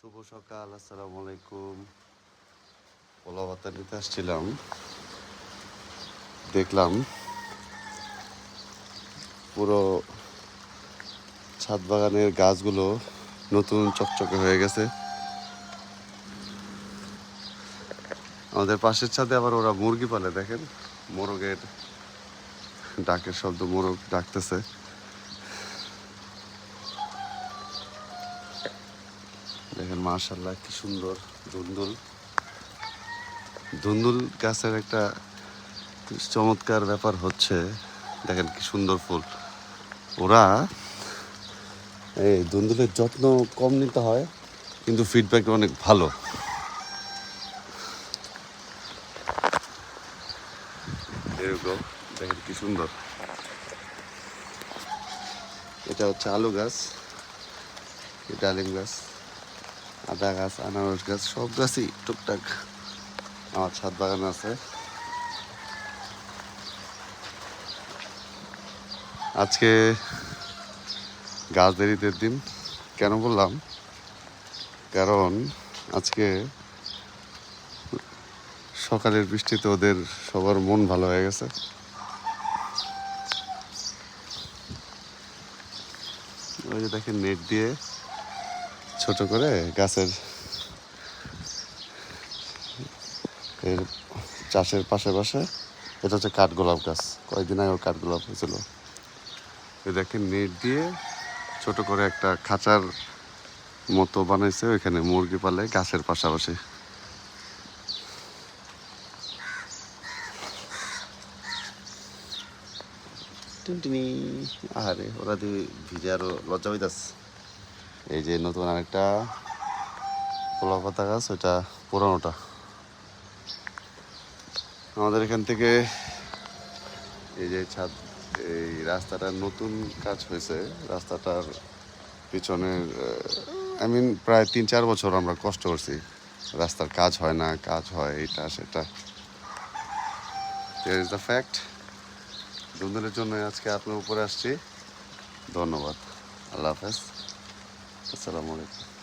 শুভ সকাল, আসসালামু আলাইকুম। পোলা পাতা নিতে আসছিলাম, দেখলাম পুরো ছাদ বাগানের গাছগুলো নতুন চকচকে হয়ে গেছে। আমাদের পাশের ছাদে আবার ওরা মুরগি পালে, দেখেন মোরগের ডাকের শব্দ, মোরগ ডাকতেছে। দেখেন মাশাআল্লাহ কি সুন্দর ধুন্দুল। ধুন্দুল গাছের একটা চমৎকার ব্যাপার হচ্ছে, দেখেন কি সুন্দর ফুল। ওরা এই ধুন্দুলের যত্ন কম নিতে হয়, কিন্তু ফিডব্যাক অনেক ভালো। এরকম দেখেন কি সুন্দর। এটা হচ্ছে আলু গাছ, ডালিম গাছ, আদা গাছ, আনারস গাছ, সব গাছই টুকটাক আমার ছাদ বাগানে আছে। আজকে গাছ দেরিতের দিন কেন বললাম, কারণ আজকে সকালের বৃষ্টিতে ওদের সবার মন ভালো হয়ে গেছে। ওই যে দেখেন নেট দিয়ে ছোট করে গাছের এর চাষের পাশে পাশে, এটা হচ্ছে কাঠগোলাপ গাছ, কয়েকদিন আগে কাঠগোলাপ হয়েছিল। এই দেখেন নেট দিয়ে ছোট করে একটা খাঁচার মতো বানাইছে, ওইখানে মুরগি পালে গাছের পাশাপাশি। টিনটিনি, আহারে ওরা দিয়ে ভিজে আরো লজ্জা হইতাছে। এই যে নতুন আরেকটা কলা পাতা গাছ, ওইটা পুরানোটা। আমাদের এখান থেকে এই যে ছাদ, এই রাস্তাটার নতুন কাজ হয়েছে। রাস্তাটার পিছনের প্রায় 3-4 বছর আমরা কষ্ট করছি। রাস্তার কাজ হয় না, কাজ হয় এটা সেটা। Here is the fact. ধুন্দুলের জন্য আজকে আপনার উপরে আসছি। ধন্যবাদ। আল্লাহ হাফেজ। আসসালামু আলাইকুম।